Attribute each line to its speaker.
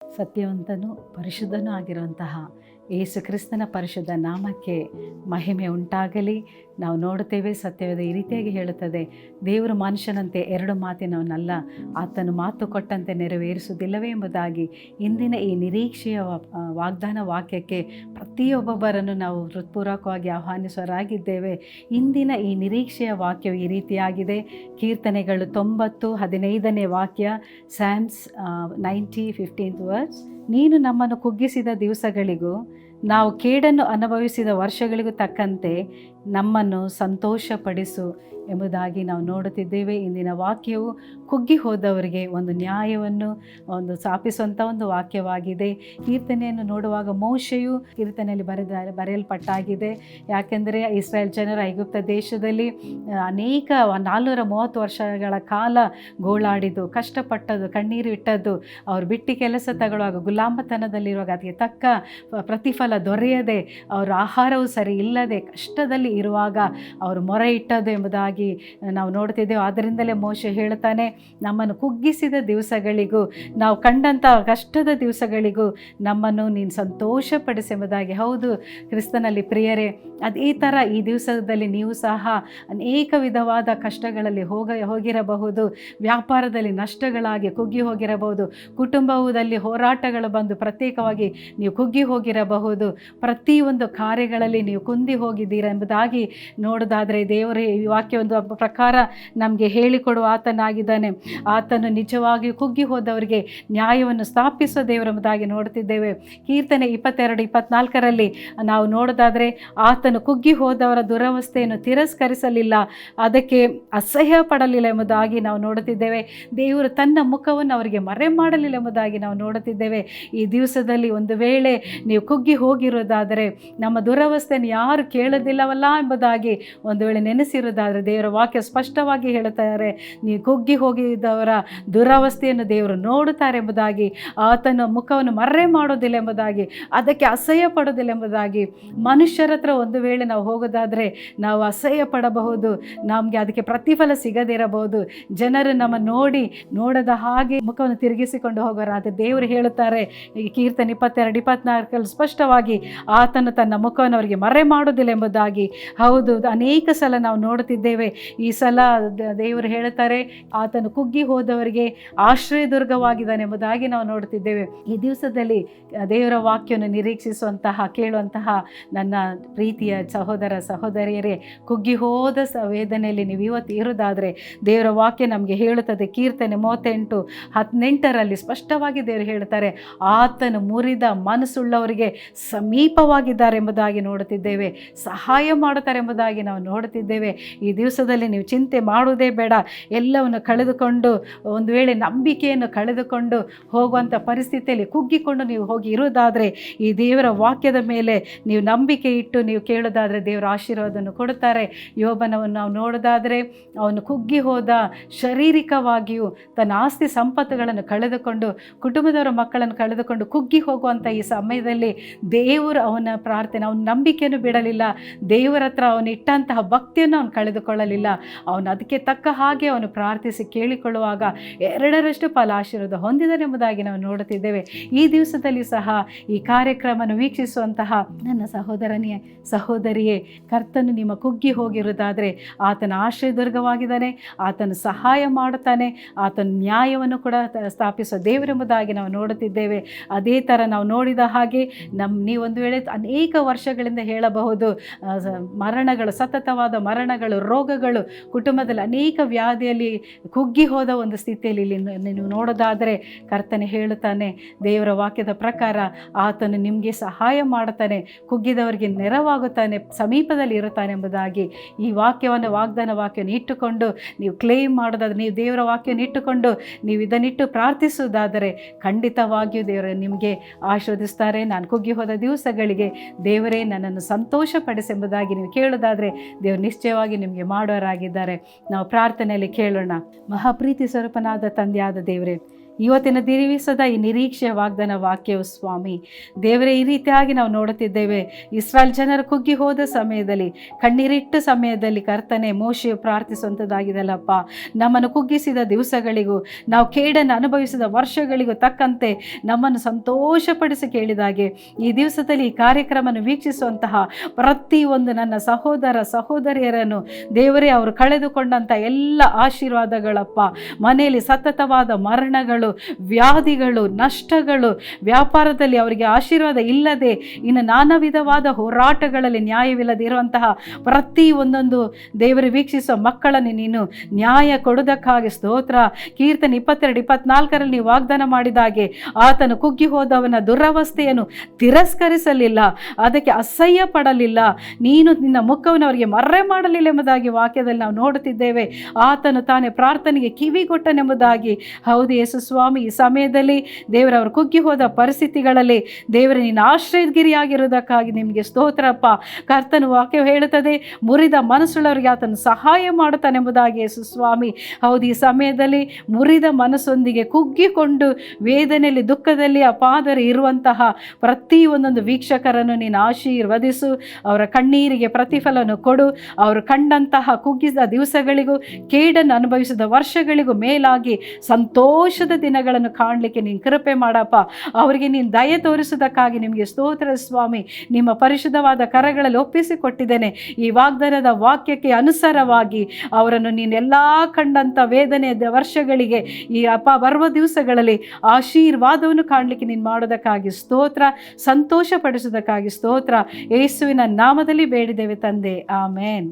Speaker 1: ಸತ್ಯವಂತನೂ ಪರಿಶುದ್ಧನೂ ಆಗಿರುವಂತಹ ಯೇಸು ಕ್ರಿಸ್ತನ ಪರಿಶುದ್ಧ ನಾಮಕ್ಕೆ ಮಹಿಮೆ ಉಂಟಾಗಲಿ. ನಾವು ನೋಡುತ್ತೇವೆ, ಸತ್ಯವೇದ ಈ ರೀತಿಯಾಗಿ ಹೇಳುತ್ತದೆ, ದೇವರು ಮನುಷ್ಯನಂತೆ ಎರಡು ಮಾತಿನವನಲ್ಲ, ಆತನು ಮಾತು ಕೊಟ್ಟಂತೆ ನೆರವೇರಿಸುವುದಿಲ್ಲವೇ ಎಂಬುದಾಗಿ. ಇಂದಿನ ಈ ನಿರೀಕ್ಷೆಯ ವಾಗ್ದಾನ ವಾಕ್ಯಕ್ಕೆ ಪ್ರತಿಯೊಬ್ಬೊಬ್ಬರನ್ನು ನಾವು ಹೃತ್ಪೂರ್ವಕವಾಗಿ ಆಹ್ವಾನಿಸುವರಾಗಿದ್ದೇವೆ. ಇಂದಿನ ಈ ನಿರೀಕ್ಷೆಯ ವಾಕ್ಯವು ಈ ರೀತಿಯಾಗಿದೆ. ಕೀರ್ತನೆಗಳು 90:15 ವಾಕ್ಯ, ಸ್ಯಾಮ್ಸ್ 90:15 ವರ್ಸ್. ನೀನು ನಮ್ಮನ್ನು ಕುಗ್ಗಿಸಿದ ದಿವಸಗಳಿಗೂ ನಾವು ಕೇಡನ್ನು ಅನುಭವಿಸಿದ ವರ್ಷಗಳಿಗೂ ತಕ್ಕಂತೆ ನಮ್ಮನ್ನು ಸಂತೋಷಪಡಿಸು ಎಂಬುದಾಗಿ ನಾವು ನೋಡುತ್ತಿದ್ದೇವೆ. ಇಂದಿನ ವಾಕ್ಯವು ಕುಗ್ಗಿ ಹೋದವರಿಗೆ ಒಂದು ನ್ಯಾಯವನ್ನು ಸ್ಥಾಪಿಸುವಂಥ ಒಂದು ವಾಕ್ಯವಾಗಿದೆ. ಕೀರ್ತನೆಯನ್ನು ನೋಡುವಾಗ ಮೋಶೆಯು ಕೀರ್ತನೆಯಲ್ಲಿ ಬರೆಯಲ್ಪಟ್ಟಾಗಿದೆ. ಯಾಕೆಂದರೆ ಇಸ್ರಾಯೇಲ್ ಜನರ ಐಗುಪ್ತ ದೇಶದಲ್ಲಿ ಅನೇಕ 430 ವರ್ಷಗಳ ಕಾಲ ಗೋಳಾಡಿದ್ದು, ಕಷ್ಟಪಟ್ಟದ್ದು, ಕಣ್ಣೀರು ಇಟ್ಟದ್ದು, ಅವರು ಬಿಟ್ಟು ಕೆಲಸ ತಗೊಳ್ಳುವಾಗ, ಗುಲಾಮತನದಲ್ಲಿರುವಾಗ ಅದಕ್ಕೆ ತಕ್ಕ ಪ್ರತಿಫಲ ದೊರೆಯದೆ, ಅವರ ಆಹಾರವು ಸರಿ ಇಲ್ಲದೆ ಕಷ್ಟದಲ್ಲಿ ಇರುವಾಗ ಅವರು ಮೊರೆ ಇಟ್ಟದ್ದು ಎಂಬುದಾಗಿ ನಾವು ನೋಡ್ತಿದ್ದೇವೆ. ಆದ್ದರಿಂದಲೇ ಮೋಶೆ ಹೇಳ್ತಾನೆ, ನಮ್ಮನ್ನು ಕುಗ್ಗಿಸಿದ ದಿವಸಗಳಿಗೂ ನಾವು ಕಂಡಂಥ ಕಷ್ಟದ ದಿವಸಗಳಿಗೂ ನಮ್ಮನ್ನು ನೀನು ಸಂತೋಷಪಡಿಸೆಂಬುದಾಗಿ. ಹೌದು ಕ್ರಿಸ್ತನಲ್ಲಿ ಪ್ರಿಯರೇ, ಅದೇ ಥರ ಈ ದಿವಸದಲ್ಲಿ ನೀವು ಸಹ ಅನೇಕ ವಿಧವಾದ ಕಷ್ಟಗಳಲ್ಲಿ ಹೋಗಿರಬಹುದು. ವ್ಯಾಪಾರದಲ್ಲಿ ನಷ್ಟಗಳಾಗಿ ಕುಗ್ಗಿ ಹೋಗಿರಬಹುದು. ಕುಟುಂಬದಲ್ಲಿ ಹೋರಾಟಗಳು ಬಂದು ಪ್ರತ್ಯೇಕವಾಗಿ ನೀವು ಕುಗ್ಗಿ ಹೋಗಿರಬಹುದು. ಪ್ರತಿಯೊಂದು ಕಾರ್ಯಗಳಲ್ಲಿ ನೀವು ಕುಂದಿ ಹೋಗಿದ್ದೀರ ಎಂಬುದಾಗಿ ನೋಡೋದಾದರೆ, ದೇವರೇ ಈ ವಾಕ್ಯ ಒಂದು ಪ್ರಕಾರ ನಮಗೆ ಹೇಳಿಕೊಡುವ ಆತನಾಗಿದ್ದಾನೆ. ಆತನು ನಿಜವಾಗಿ ಕುಗ್ಗಿ ಹೋದವರಿಗೆ ನ್ಯಾಯವನ್ನು ಸ್ಥಾಪಿಸುವ ದೇವರೆಂಬುದಾಗಿ ನೋಡ್ತಿದ್ದೇವೆ. ಕೀರ್ತನೆ 22:24 ನಾವು ನೋಡೋದಾದರೆ, ಆತನು ಕುಗ್ಗಿ ಹೋದವರ ದುರವಸ್ಥೆಯನ್ನು ತಿರಸ್ಕರಿಸಲಿಲ್ಲ, ಅದಕ್ಕೆ ಅಸಹ್ಯ ಪಡಲಿಲ್ಲ ಎಂಬುದಾಗಿ ನಾವು ನೋಡುತ್ತಿದ್ದೇವೆ. ದೇವರು ತನ್ನ ಮುಖವನ್ನು ಅವರಿಗೆ ಮರೆ ಮಾಡಲಿಲ್ಲ ಎಂಬುದಾಗಿ ನಾವು ನೋಡುತ್ತಿದ್ದೇವೆ. ಈ ದಿವಸದಲ್ಲಿ ಒಂದು ವೇಳೆ ನೀವು ಕುಗ್ಗಿ ಹೋಗಿರೋದಾದರೆ, ನಮ್ಮ ದುರವಸ್ಥೆಯನ್ನು ಯಾರು ಕೇಳೋದಿಲ್ಲವಲ್ಲ ಎಂಬುದಾಗಿ ಒಂದು ವೇಳೆ ನೆನೆಸಿರೋದಾದರೆ, ದೇವರ ವಾಕ್ಯ ಸ್ಪಷ್ಟವಾಗಿ ಹೇಳುತ್ತಾರೆ, ನೀವು ಕುಗ್ಗಿ ಹೋಗಿದ್ದವರ ದುರವಸ್ಥೆಯನ್ನು ದೇವರು ನೋಡುತ್ತಾರೆ ಎಂಬುದಾಗಿ, ಆತನ ಮುಖವನ್ನು ಮರೆ ಮಾಡೋದಿಲ್ಲ ಎಂಬುದಾಗಿ, ಅದಕ್ಕೆ ಅಸಹ್ಯ ಪಡೋದಿಲ್ಲ ಎಂಬುದಾಗಿ. ಮನುಷ್ಯರ ಹತ್ರ ಒಂದು ವೇಳೆ ನಾವು ಹೋಗೋದಾದರೆ ನಾವು ಅಸಹ್ಯ ಪಡಬಹುದು, ನಮಗೆ ಅದಕ್ಕೆ ಪ್ರತಿಫಲ ಸಿಗದಿರಬಹುದು. ಜನರು ನಮ್ಮ ನೋಡದ ಹಾಗೆ ಮುಖವನ್ನು ತಿರುಗಿಸಿಕೊಂಡು ಹೋಗೋರಾದರೆ, ದೇವರು ಹೇಳುತ್ತಾರೆ ಈ ಕೀರ್ತನೆ 22:24 ಸ್ಪಷ್ಟವಾಗಿ, ಆತನು ತನ್ನ ಮುಖವನ್ನು ಅವರಿಗೆ ಮರೆ ಮಾಡೋದಿಲ್ಲ ಎಂಬುದಾಗಿ. ಹೌದು, ಅನೇಕ ಸಲ ನಾವು ನೋಡುತ್ತಿದ್ದೇವೆ. ಈ ಸಲ ದೇವರು ಹೇಳುತ್ತಾರೆ, ಆತನು ಕುಗ್ಗಿ ಹೋದವರಿಗೆ ಆಶ್ರಯ ದುರ್ಗವಾಗಿದ್ದಾನೆ ಎಂಬುದಾಗಿ ನಾವು ನೋಡುತ್ತಿದ್ದೇವೆ. ಈ ದಿವಸದಲ್ಲಿ ದೇವರ ವಾಕ್ಯವನ್ನು ನಿರೀಕ್ಷಿಸುವಂತಹ, ಕೇಳುವಂತಹ ನನ್ನ ಪ್ರೀತಿಯ ಸಹೋದರ ಸಹೋದರಿಯರೇ, ಕುಗ್ಗಿ ಹೋದ ವೇದನೆಯಲ್ಲಿ ನೀವು ಇವತ್ತು ಇರುವುದಾದರೆ, ದೇವರ ವಾಕ್ಯ ನಮಗೆ ಹೇಳುತ್ತದೆ. ಕೀರ್ತನೆ 38:18 ಸ್ಪಷ್ಟವಾಗಿ ದೇವರು ಹೇಳುತ್ತಾರೆ, ಆತನು ಮುರಿದ ಮನಸ್ಸುಳ್ಳವರಿಗೆ ಸಮೀಪವಾಗಿದ್ದಾರೆ ಎಂಬುದಾಗಿ ನೋಡುತ್ತಿದ್ದೇವೆ. ಸಹಾಯ ಮಾಡುತ್ತಾರೆ ಎಂಬುದಾಗಿ ನಾವು ನೋಡುತ್ತಿದ್ದೇವೆ. ಈ ದಿವಸದಲ್ಲಿ ನೀವು ಚಿಂತೆ ಮಾಡುವುದೇ ಬೇಡ. ಎಲ್ಲವನ್ನು ಕಳೆದುಕೊಂಡು, ಒಂದು ವೇಳೆ ನಂಬಿಕೆಯನ್ನು ಕಳೆದುಕೊಂಡು ಹೋಗುವಂಥ ಪರಿಸ್ಥಿತಿಯಲ್ಲಿ ಕುಗ್ಗಿಕೊಂಡು ನೀವು ಹೋಗಿ ಇರುವುದಾದರೆ, ಈ ದೇವರ ವಾಕ್ಯದ ಮೇಲೆ ನೀವು ನಂಬಿಕೆ ಇಟ್ಟು ನೀವು ಕೇಳೋದಾದರೆ ದೇವರ ಆಶೀರ್ವಾದವನ್ನು ಕೊಡುತ್ತಾರೆ. ಯೋಬನವನ್ನು ನಾವು ನೋಡೋದಾದರೆ, ಅವನು ಕುಗ್ಗಿ ಹೋದ, ಶಾರೀರಿಕವಾಗಿಯೂ ತನ್ನ ಆಸ್ತಿ ಸಂಪತ್ತುಗಳನ್ನು ಕಳೆದುಕೊಂಡು, ಕುಟುಂಬದವರ ಮಕ್ಕಳನ್ನು ಕಳೆದುಕೊಂಡು ಕುಗ್ಗಿ ಹೋಗುವಂಥ ಈ ಸಮಯದಲ್ಲಿ ದೇವರು ಅವನ ಪ್ರಾರ್ಥನೆ, ಅವನ ನಂಬಿಕೆಯನ್ನು ಬಿಡಲಿಲ್ಲ. ದೇವರ ಹತ್ರ ಅವನು ಇಟ್ಟಂತಹ ಭಕ್ತಿಯನ್ನು ಅವನು ಕಳೆದುಕೊಳ್ಳಲಿಲ್ಲ. ಅವನು ಅದಕ್ಕೆ ತಕ್ಕ ಹಾಗೆ ಅವನು ಪ್ರಾರ್ಥಿಸಿ ಕೇಳಿಕೊಳ್ಳುವಾಗ 2ರಷ್ಟು ಫಲ ಆಶೀರ್ವಾದ ಹೊಂದಿದನೆಂಬುದಾಗಿ ನಾವು ನೋಡುತ್ತಿದ್ದೇವೆ. ಈ ದಿವಸದಲ್ಲಿ ಸಹ ಈ ಕಾರ್ಯಕ್ರಮವನ್ನು ವೀಕ್ಷಿಸುವಂತಹ ನನ್ನ ಸಹೋದರಿಯೇ, ಕರ್ತನು ನಿಮ್ಮ ಕುಗ್ಗಿ ಹೋಗಿರುವುದಾದರೆ ಆತನ ಆಶ್ರಯ ದುರ್ಗವಾಗಿದ್ದಾನೆ, ಆತನು ಸಹಾಯ ಮಾಡುತ್ತಾನೆ, ಆತನ ನ್ಯಾಯವನ್ನು ಕೂಡ ಸ್ಥಾಪಿಸುವ ದೇವರೆಂಬುದಾಗಿ ನಾವು ನೋಡುತ್ತಿದ್ದೇವೆ. ಅದೇ ಥರ ನಾವು ನೋಡಿದ ಹಾಗೆ ನೀವೊಂದು ವೇಳೆ ಅನೇಕ ವರ್ಷಗಳಿಂದ ಹೇಳಬಹುದು, ಮರಣಗಳು, ಸತತವಾದ ಮರಣಗಳು, ರೋಗಗಳು, ಕುಟುಂಬದಲ್ಲಿ ಅನೇಕ ವ್ಯಾಧಿಯಲ್ಲಿ ಕುಗ್ಗಿ ಹೋದ ಒಂದು ಸ್ಥಿತಿಯಲ್ಲಿ ಇಲ್ಲಿ ನೀವು ನೋಡೋದಾದರೆ, ಕರ್ತನೆ ಹೇಳುತ್ತಾನೆ, ದೇವರ ವಾಕ್ಯದ ಪ್ರಕಾರ ಆತನು ನಿಮಗೆ ಸಹಾಯ ಮಾಡುತ್ತಾನೆ, ಕುಗ್ಗಿದವರಿಗೆ ನೆರವಾಗುತ್ತಾನೆ, ಸಮೀಪದಲ್ಲಿ ಇರುತ್ತಾನೆ ಎಂಬುದಾಗಿ. ಈ ವಾಕ್ಯವನ್ನು, ವಾಗ್ದಾನ ವಾಕ್ಯವನ್ನು ಇಟ್ಟುಕೊಂಡು ನೀವು ಕ್ಲೇಮ್ ಮಾಡೋದಾದರೆ, ನೀವು ದೇವರ ವಾಕ್ಯವನ್ನು ಇಟ್ಟುಕೊಂಡು ನೀವು ಇದನ್ನಿಟ್ಟು ಪ್ರಾರ್ಥಿಸುವುದಾದರೆ, ಖಂಡಿತವಾಗಿಯೂ ದೇವರು ನಿಮಗೆ ಆಶೀರ್ವದಿಸ್ತಾರೆ. ನಾನು ಕುಗ್ಗಿ ಹೋದ ದಿವಸಗಳಿಗೆ ದೇವರೇ ನನ್ನನ್ನು ಸಂತೋಷಪಡಿಸೆಂಬುದಾಗಿ ನೀವು ಕೇಳೋದಾದರೆ, ದೇವರು ನಿಶ್ಚಯವಾಗಿ ನಿಮಗೆ ಮಾಡೋರಾಗಿದ್ದಾರೆ. ನಾವು ಪ್ರಾರ್ಥನೆಯಲ್ಲಿ ಕೇಳೋಣ. ಮಹಾಪ್ರೀತಿ ಸ್ವರೂಪನಾದ ತಂದೆಯಾದ ದೇವರೇ, ಇವತ್ತಿನ ದಿವಸದ ಈ ನಿರೀಕ್ಷೆಯ ವಾಗ್ದಾನ ವಾಕ್ಯವು ಸ್ವಾಮಿ ದೇವರೇ, ಈ ರೀತಿಯಾಗಿ ನಾವು ನೋಡುತ್ತಿದ್ದೇವೆ. ಇಸ್ರಾಯೇಲ್ ಜನರು ಕುಗ್ಗಿ ಹೋದ ಸಮಯದಲ್ಲಿ, ಕಣ್ಣೀರಿಟ್ಟ ಸಮಯದಲ್ಲಿ ಕರ್ತನೆ ಮೋಶೆಯು ಪ್ರಾರ್ಥಿಸುವಂಥದ್ದಾಗಿದೆಯಲ್ಲಪ್ಪ. ನಮ್ಮನ್ನು ಕುಗ್ಗಿಸಿದ ದಿವಸಗಳಿಗೂ ನಾವು ಕೇಡನ್ನು ಅನುಭವಿಸಿದ ವರ್ಷಗಳಿಗೂ ತಕ್ಕಂತೆ ನಮ್ಮನ್ನು ಸಂತೋಷಪಡಿಸಿ ಕೇಳಿದಾಗೆ ಈ ದಿವಸದಲ್ಲಿ ಈ ಕಾರ್ಯಕ್ರಮವನ್ನು ವೀಕ್ಷಿಸುವಂತಹ ಪ್ರತಿಯೊಂದು ನನ್ನ ಸಹೋದರ ಸಹೋದರಿಯರನ್ನು ದೇವರೇ, ಅವರು ಕಳೆದುಕೊಂಡಂಥ ಎಲ್ಲ ಆಶೀರ್ವಾದಗಳಪ್ಪ, ಮನೆಯಲ್ಲಿ ಸತತವಾದ ಮರಣಗಳು, ವ್ಯಾಧಿಗಳು, ನಷ್ಟಗಳು, ವ್ಯಾಪಾರದಲ್ಲಿ ಅವರಿಗೆ ಆಶೀರ್ವಾದ ಇಲ್ಲದೆ ಇನ್ನು ನಾನಾ ವಿಧವಾದ ಹೋರಾಟಗಳಲ್ಲಿ ನ್ಯಾಯವಿಲ್ಲದೆ ಇರುವಂತಹ ಪ್ರತಿ ಒಂದೊಂದು ದೇವರು ವೀಕ್ಷಿಸುವ ಮಕ್ಕಳನ್ನು ನೀನು ನ್ಯಾಯ ಕೊಡುವುದಕ್ಕಾಗಿ ಸ್ತೋತ್ರ. ಕೀರ್ತನೆ 22-24 ನೀವು ವಾಗ್ದಾನ ಮಾಡಿದಾಗೆ ಆತನು ಕುಗ್ಗಿ ಹೋದವನ ದುರವಸ್ಥೆಯನ್ನು ತಿರಸ್ಕರಿಸಲಿಲ್ಲ, ಅದಕ್ಕೆ ಅಸಹ್ಯ ಪಡಲಿಲ್ಲ, ನೀನು ನಿನ್ನ ಮುಖವನ್ನು ಅವರಿಗೆ ಮರೆ ಮಾಡಲಿಲ್ಲ ಎಂಬುದಾಗಿ ವಾಕ್ಯದಲ್ಲಿ ನಾವು ನೋಡುತ್ತಿದ್ದೇವೆ. ಆತನು ತಾನೇ ಪ್ರಾರ್ಥನೆಗೆ ಕಿವಿಗೊಟ್ಟನೆಂಬುದಾಗಿ. ಹೌದು ಯೇಸು ಸ್ವಾಮಿ, ಈ ಸಮಯದಲ್ಲಿ ದೇವರವರು ಕುಗ್ಗಿ ಹೋದ ಪರಿಸ್ಥಿತಿಗಳಲ್ಲಿ ದೇವರ ನೀನು ಆಶ್ರಯಗಿರಿಯಾಗಿರುವುದಕ್ಕಾಗಿ ನಿಮಗೆ ಸ್ತೋತ್ರಪ್ಪ. ಕರ್ತನು ವಾಕ್ಯ ಹೇಳುತ್ತದೆ, ಮುರಿದ ಮನಸ್ಸುಳ್ಳವರಿಗೆ ಆತನು ಸಹಾಯ ಮಾಡುತ್ತಾನೆಂಬುದಾಗಿ ಯೇಸು ಸ್ವಾಮಿ. ಹೌದು, ಈ ಸಮಯದಲ್ಲಿ ಮುರಿದ ಮನಸ್ಸೊಂದಿಗೆ ಕುಗ್ಗಿಕೊಂಡು ವೇದನೆಯಲ್ಲಿ ದುಃಖದಲ್ಲಿ ಅಪಾದರೆ ಇರುವಂತಹ ಪ್ರತಿ ಒಂದೊಂದು ವೀಕ್ಷಕರನ್ನು ನೀನು ಆಶೀರ್ವದಿಸು. ಅವರ ಕಣ್ಣೀರಿಗೆ ಪ್ರತಿಫಲವನ್ನು ಕೊಡು. ಅವರು ಕಂಡಂತಹ ಕುಗ್ಗಿದ ದಿವಸಗಳಿಗೂ ಕೇಡನ್ನು ಅನುಭವಿಸಿದ ವರ್ಷಗಳಿಗೂ ಮೇಲಾಗಿ ಸಂತೋಷದ ದಿನಗಳನ್ನು ಕಾಣಲಿಕ್ಕೆ ನೀನು ಕೃಪೆ ಮಾಡಪ್ಪ. ಅವರಿಗೆ ನೀನು ದಯೆ ತೋರಿಸುವುದಕ್ಕಾಗಿ ನಿಮಗೆ ಸ್ತೋತ್ರ ಸ್ವಾಮಿ. ನಿಮ್ಮ ಪರಿಶುದ್ಧವಾದ ಕರಗಳಲ್ಲಿ ಒಪ್ಪಿಸಿಕೊಟ್ಟಿದ್ದೇನೆ. ಈ ವಾಗ್ದಾನದ ವಾಕ್ಯಕ್ಕೆ ಅನುಸಾರವಾಗಿ ಅವರನ್ನು ನೀನು ಎಲ್ಲ ಕಂಡಂಥ ವೇದನೆಯ ವರ್ಷಗಳಿಗೆ ಈ ಬರುವ ದಿವಸಗಳಲ್ಲಿ ಆಶೀರ್ವಾದವನ್ನು ಕಾಣಲಿಕ್ಕೆ ನೀನು ಮಾಡೋದಕ್ಕಾಗಿ ಸ್ತೋತ್ರ. ಸಂತೋಷಪಡಿಸೋದಕ್ಕಾಗಿ ಸ್ತೋತ್ರ. ಯೇಸುವಿನ ನಾಮದಲ್ಲಿ ಬೇಡಿದ್ದೇವೆ ತಂದೆ, ಆಮೇನ್.